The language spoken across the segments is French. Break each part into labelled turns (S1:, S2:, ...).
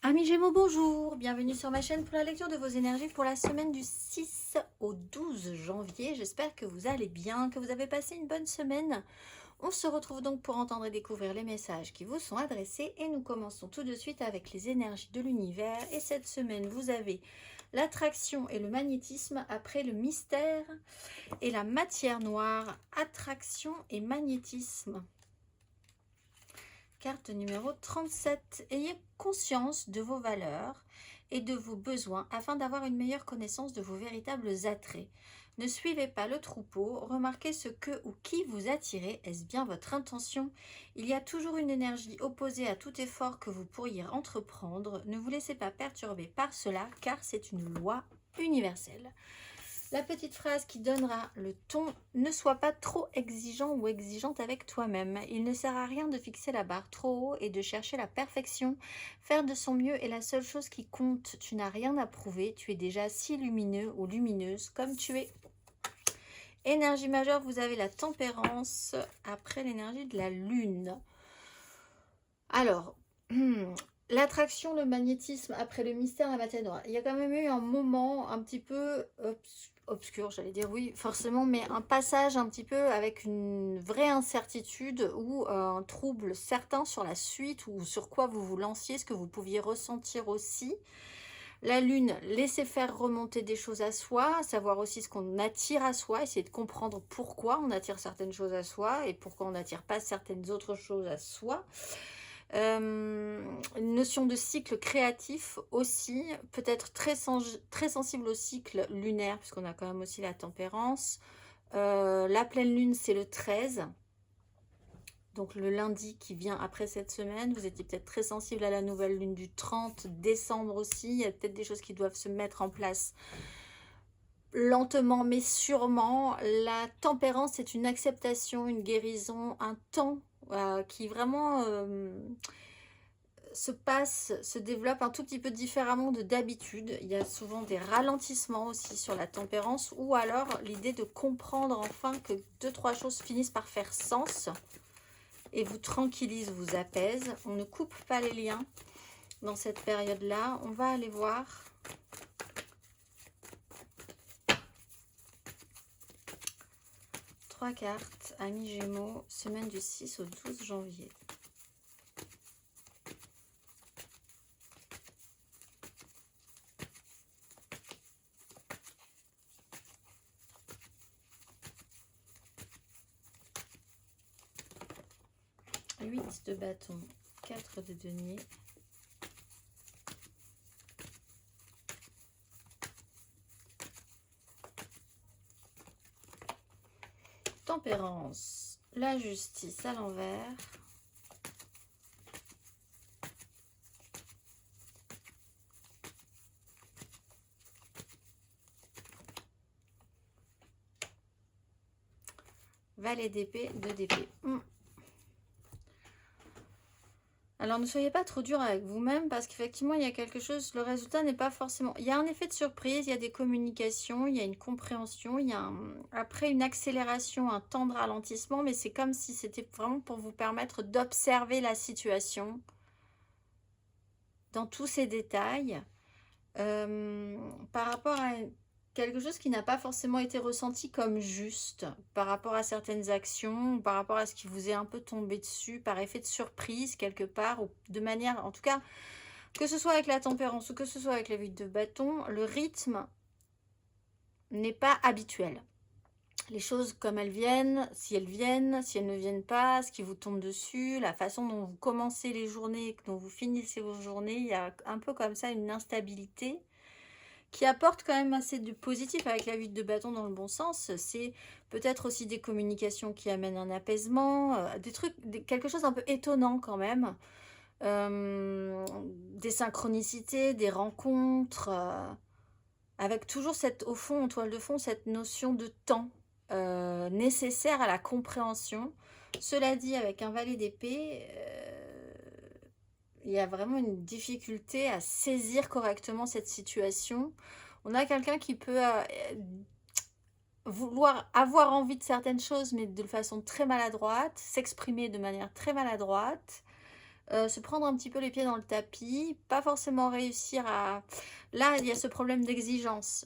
S1: Amis Gémeaux, bonjour, bienvenue sur ma chaîne pour la lecture de vos énergies pour la semaine du 6 au 12 janvier. J'espère que vous allez bien, que vous avez passé une bonne semaine. On se retrouve donc pour entendre et découvrir les messages qui vous sont adressés et nous commençons tout de suite avec les énergies de l'univers. Et cette semaine, vous avez l'attraction et le magnétisme après le mystère et la matière noire, attraction et magnétisme. Carte numéro 37. Ayez conscience de vos valeurs et de vos besoins afin d'avoir une meilleure connaissance de vos véritables attraits. Ne suivez pas le troupeau, remarquez ce que ou qui vous attirez. Est-ce bien votre intention? Il y a toujours une énergie opposée à tout effort que vous pourriez entreprendre. Ne vous laissez pas perturber par cela car c'est une loi universelle. La petite phrase qui donnera le ton: ne sois pas trop exigeant ou exigeante avec toi-même. Il ne sert à rien de fixer la barre trop haut et de chercher la perfection. Faire de son mieux est la seule chose qui compte. Tu n'as rien à prouver, tu es déjà si lumineux ou lumineuse comme tu es. Énergie majeure, vous avez la tempérance après l'énergie de la lune. Alors, l'attraction, le magnétisme après le mystère, la matière noire. Il y a quand même eu un moment un petit peu obscur, j'allais dire, oui, forcément, mais un passage un petit peu avec une vraie incertitude ou un trouble certain sur la suite ou sur quoi vous vous lanciez, ce que vous pouviez ressentir aussi. La lune, laissez faire remonter des choses à soi, savoir aussi ce qu'on attire à soi, essayer de comprendre pourquoi on attire certaines choses à soi et pourquoi on n'attire pas certaines autres choses à soi. Une notion de cycle créatif aussi, peut-être très sensible au cycle lunaire, puisqu'on a quand même aussi la tempérance. La pleine lune, c'est le 13. Donc le lundi qui vient après cette semaine, vous étiez peut-être très sensible à la nouvelle lune du 30 décembre aussi. Il y a peut-être des choses qui doivent se mettre en place lentement mais sûrement. La tempérance, c'est une acceptation, une guérison, un temps qui vraiment se développe un tout petit peu différemment de d'habitude. Il y a souvent des ralentissements aussi sur la tempérance, ou alors l'idée de comprendre enfin que deux, trois choses finissent par faire sens et vous tranquillise, vous apaise. On ne coupe pas les liens dans cette période-là. On va aller voir trois cartes, amis Gémeaux, semaine du 6 au 12 janvier. Huit de bâton, 4 de denier. Tempérance, la justice à l'envers. Valet d'épée, 2 d'épée. Alors ne soyez pas trop dur avec vous-même parce qu'effectivement il y a quelque chose, le résultat n'est pas forcément... Il y a un effet de surprise, il y a des communications, il y a une compréhension, il y a après une accélération, un temps de ralentissement, mais c'est comme si c'était vraiment pour vous permettre d'observer la situation dans tous ses détails par rapport à quelque chose qui n'a pas forcément été ressenti comme juste par rapport à certaines actions, par rapport à ce qui vous est un peu tombé dessus par effet de surprise quelque part, ou de manière, en tout cas, que ce soit avec la tempérance ou que ce soit avec la 8 de bâton, le rythme n'est pas habituel. Les choses comme elles viennent, si elles ne viennent pas, ce qui vous tombe dessus, la façon dont vous commencez les journées, dont vous finissez vos journées, il y a un peu comme ça une instabilité qui apporte quand même assez de positif avec la 8 de bâton dans le bon sens. C'est peut-être aussi des communications qui amènent un apaisement, des trucs, quelque chose un peu étonnant quand même. Des synchronicités, des rencontres, avec toujours cette, au fond, en toile de fond, cette notion de temps nécessaire à la compréhension. Cela dit, avec un valet d'épée, il y a vraiment une difficulté à saisir correctement cette situation. On a quelqu'un qui peut vouloir avoir envie de certaines choses, mais de façon très maladroite, s'exprimer de manière très maladroite. se prendre un petit peu les pieds dans le tapis, pas forcément réussir à... Là, il y a ce problème d'exigence.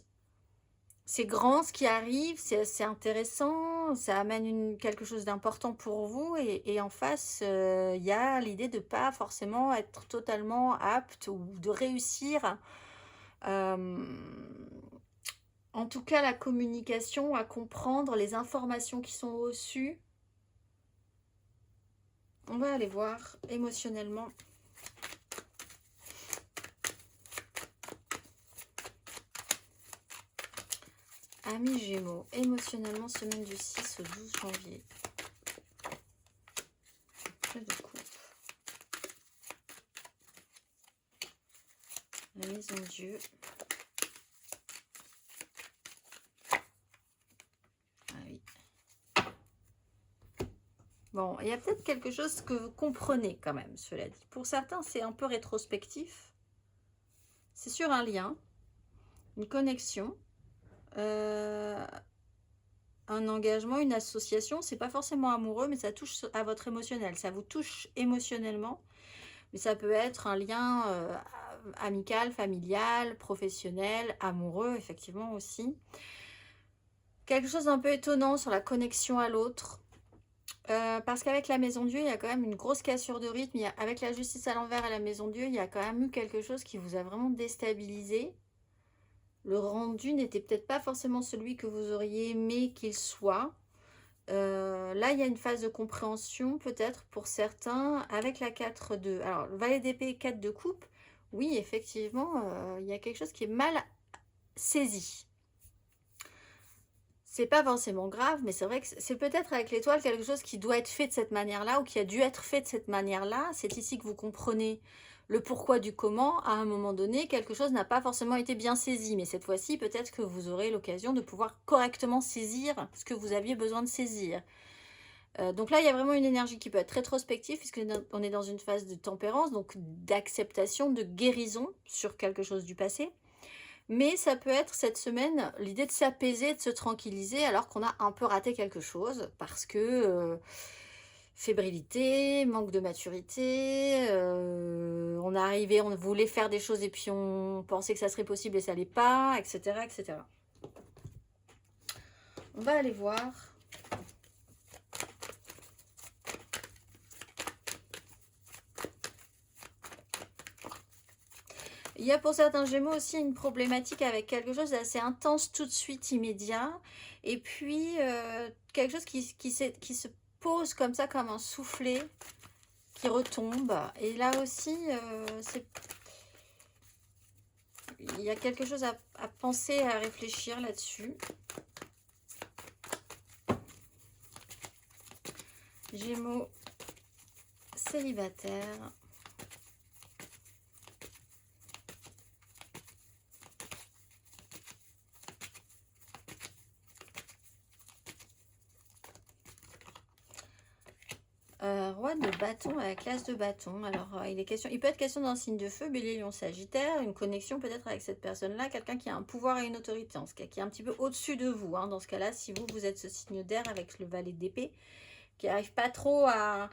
S1: C'est grand ce qui arrive, c'est intéressant, ça amène quelque chose d'important pour vous et en face, il y a l'idée de pas forcément être totalement apte ou de réussir. euh, En tout cas, la communication, à comprendre les informations qui sont reçues. On va aller voir émotionnellement. Amis Gémeaux, émotionnellement, semaine du 6 au 12 janvier. Jeu de coupe. La maison de Dieu. Ah oui. Bon, il y a peut-être quelque chose que vous comprenez quand même, cela dit. Pour certains, c'est un peu rétrospectif. C'est sur un lien, une connexion, un engagement, une association. C'est pas forcément amoureux, mais ça touche à votre émotionnel. Ça vous touche émotionnellement, mais ça peut être un lien amical, familial, professionnel, amoureux, effectivement aussi. Quelque chose d'un peu étonnant sur la connexion à l'autre. Parce qu'avec la Maison Dieu, il y a quand même une grosse cassure de rythme. Avec la justice à l'envers et la Maison Dieu, il y a quand même eu quelque chose qui vous a vraiment déstabilisé. Le rendu n'était peut-être pas forcément celui que vous auriez aimé qu'il soit. Là, il y a une phase de compréhension peut-être pour certains avec la 4 de... Alors, le valet d'épée, 4 de coupe, oui, effectivement, il y a quelque chose qui est mal saisi. C'est pas forcément grave, mais c'est vrai que c'est peut-être avec l'étoile quelque chose qui doit être fait de cette manière-là ou qui a dû être fait de cette manière-là. C'est ici que vous comprenez le pourquoi du comment. À un moment donné, quelque chose n'a pas forcément été bien saisi. Mais cette fois-ci, peut-être que vous aurez l'occasion de pouvoir correctement saisir ce que vous aviez besoin de saisir. Donc là, il y a vraiment une énergie qui peut être rétrospective puisqu'on est dans une phase de tempérance, donc d'acceptation, de guérison sur quelque chose du passé. Mais ça peut être cette semaine l'idée de s'apaiser, de se tranquilliser alors qu'on a un peu raté quelque chose parce que fébrilité, manque de maturité, on est arrivé, on voulait faire des choses et puis on pensait que ça serait possible et ça l'est pas, etc., etc. On va aller voir. Il y a pour certains Gémeaux aussi une problématique avec quelque chose d'assez intense tout de suite, immédiat. Et puis, quelque chose qui se pose comme ça, comme un soufflet, qui retombe. Et là aussi, il y a quelque chose à penser, à réfléchir là-dessus. Gémeaux célibataire. Roi de bâton à la classe de bâton. Alors, il peut être question d'un signe de feu, Bélier, Lion, Sagittaire, une connexion peut-être avec cette personne-là, quelqu'un qui a un pouvoir et une autorité, en ce cas, qui est un petit peu au-dessus de vous. Hein, dans ce cas-là, si vous êtes ce signe d'air avec le valet d'épée, qui n'arrive pas trop à...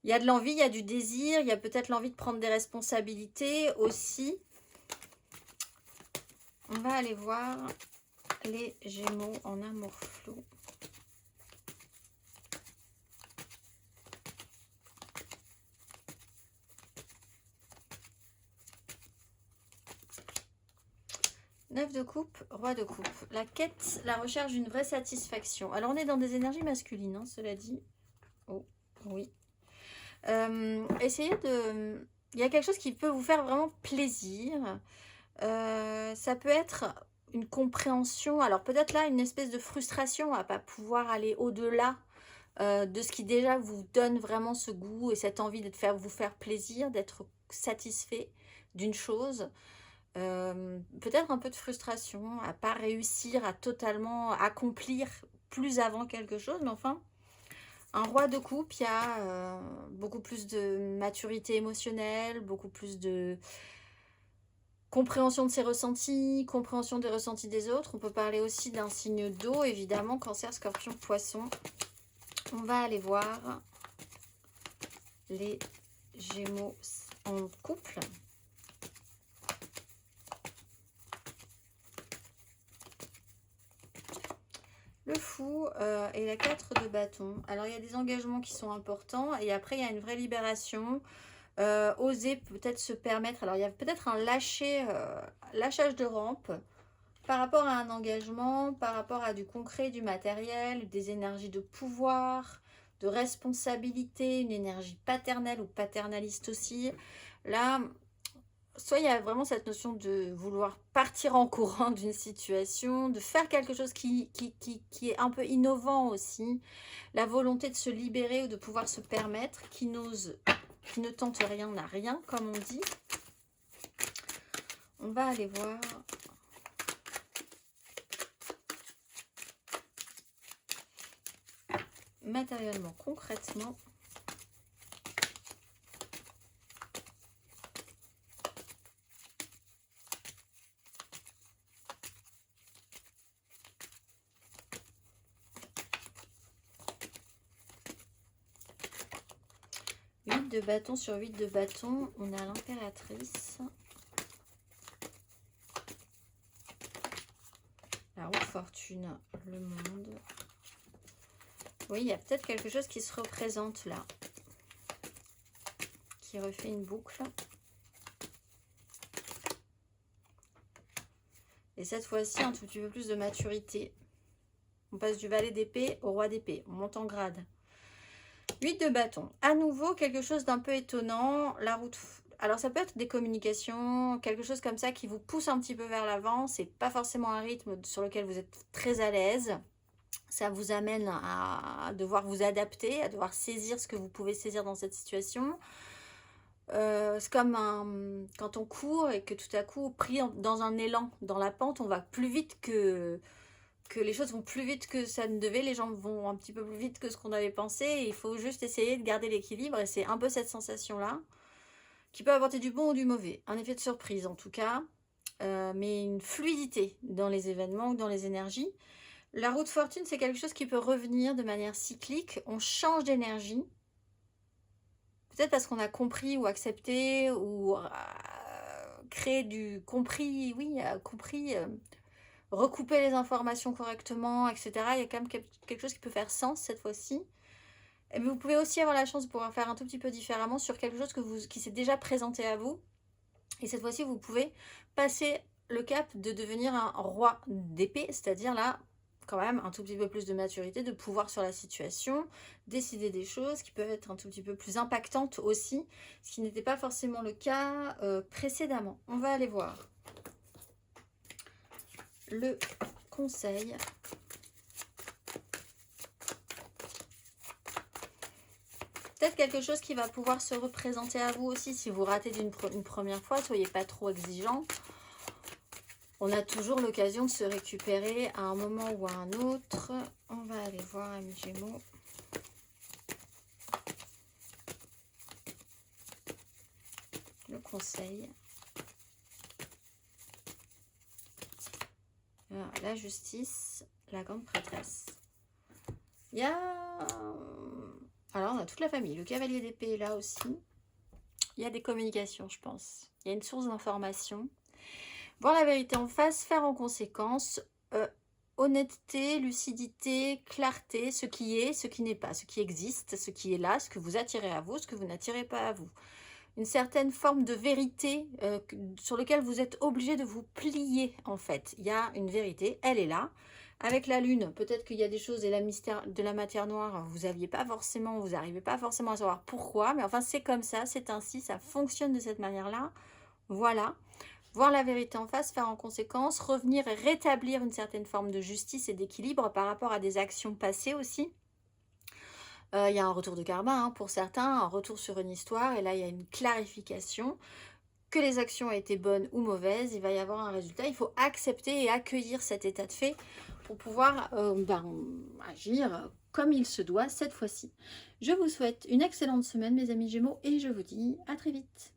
S1: Il y a de l'envie, il y a du désir, il y a peut-être l'envie de prendre des responsabilités aussi. On va aller voir les Gémeaux en amour flou. Neuf de coupe, roi de coupe. La quête, la recherche d'une vraie satisfaction. Alors, on est dans des énergies masculines, hein, cela dit. Oh, oui. Essayez de... Il y a quelque chose qui peut vous faire vraiment plaisir. Ça peut être une compréhension. Alors, peut-être là, une espèce de frustration à ne pas pouvoir aller au-delà de ce qui déjà vous donne vraiment ce goût et cette envie de vous faire plaisir, d'être satisfait d'une chose. Peut-être un peu de frustration à pas réussir à totalement accomplir plus avant quelque chose, mais enfin, un roi de coupe, il y a beaucoup plus de maturité émotionnelle, beaucoup plus de compréhension de ses ressentis, compréhension des ressentis des autres. On peut parler aussi d'un signe d'eau, évidemment, Cancer, Scorpion, Poisson. On va aller voir les Gémeaux en couple. Le fou et la 4 de bâton. Alors, il y a des engagements qui sont importants et après, il y a une vraie libération. Oser peut-être se permettre. Alors, il y a peut-être un lâchage de rampe par rapport à un engagement, par rapport à du concret, du matériel, des énergies de pouvoir, de responsabilité, une énergie paternelle ou paternaliste aussi. Là, soit il y a vraiment cette notion de vouloir partir en courant d'une situation, de faire quelque chose qui est un peu innovant aussi, la volonté de se libérer ou de pouvoir se permettre, qui ne tente rien n'a rien, comme on dit. On va aller voir. Matériellement, concrètement. De bâton sur 8 de bâton, on a l'impératrice, la roue de fortune, le monde. Oui, il y a peut-être quelque chose qui se représente là, qui refait une boucle. Et cette fois-ci, un tout petit peu plus de maturité. On passe du valet d'épée au roi d'épée, on monte en grade. 8 de bâton. À nouveau, quelque chose d'un peu étonnant. La route. Alors, ça peut être des communications, quelque chose comme ça qui vous pousse un petit peu vers l'avant. C'est pas forcément un rythme sur lequel vous êtes très à l'aise. Ça vous amène à devoir vous adapter, à devoir saisir ce que vous pouvez saisir dans cette situation. C'est comme quand on court et que tout à coup, pris dans un élan, dans la pente, on va plus vite que les choses vont plus vite que ça ne devait, les gens vont un petit peu plus vite que ce qu'on avait pensé, et il faut juste essayer de garder l'équilibre, et c'est un peu cette sensation-là, qui peut apporter du bon ou du mauvais, un effet de surprise en tout cas, mais une fluidité dans les événements ou dans les énergies. La roue de fortune, c'est quelque chose qui peut revenir de manière cyclique, on change d'énergie, peut-être parce qu'on a compris ou accepté, ou créé du compris, oui, compris... recouper les informations correctement, etc. Il y a quand même quelque chose qui peut faire sens cette fois-ci. Mais vous pouvez aussi avoir la chance de pouvoir faire un tout petit peu différemment sur quelque chose qui s'est déjà présenté à vous. Et cette fois-ci, vous pouvez passer le cap de devenir un roi d'épée, c'est-à-dire là, quand même, un tout petit peu plus de maturité, de pouvoir sur la situation, décider des choses qui peuvent être un tout petit peu plus impactantes aussi, ce qui n'était pas forcément le cas précédemment. On va aller voir le conseil. Peut-être quelque chose qui va pouvoir se représenter à vous aussi. Si vous ratez une première fois, soyez pas trop exigeant. On a toujours l'occasion de se récupérer à un moment ou à un autre. On va aller voir Amis Gémeaux. Le conseil. Alors, la justice, la grande prêtresse. Il y a... Alors, on a toute la famille. Le cavalier d'épée est là aussi. Il y a des communications, je pense. Il y a une source d'information. Voir la vérité en face, faire en conséquence. Honnêteté, lucidité, clarté, ce qui est, ce qui n'est pas, ce qui existe, ce qui est là, ce que vous attirez à vous, ce que vous n'attirez pas à vous. Une certaine forme de vérité sur laquelle vous êtes obligé de vous plier en fait. Il y a une vérité, elle est là. Avec la lune, peut-être qu'il y a des choses et la mystère de la matière noire, vous n'arrivez pas forcément à savoir pourquoi, mais enfin c'est comme ça, c'est ainsi, ça fonctionne de cette manière-là. Voilà. Voir la vérité en face, faire en conséquence, revenir et rétablir une certaine forme de justice et d'équilibre par rapport à des actions passées aussi. Il y a un retour de karma hein, pour certains, un retour sur une histoire, et là il y a une clarification. Que les actions aient été bonnes ou mauvaises, il va y avoir un résultat. Il faut accepter et accueillir cet état de fait pour pouvoir agir comme il se doit cette fois-ci. Je vous souhaite une excellente semaine mes amis Gémeaux et je vous dis à très vite.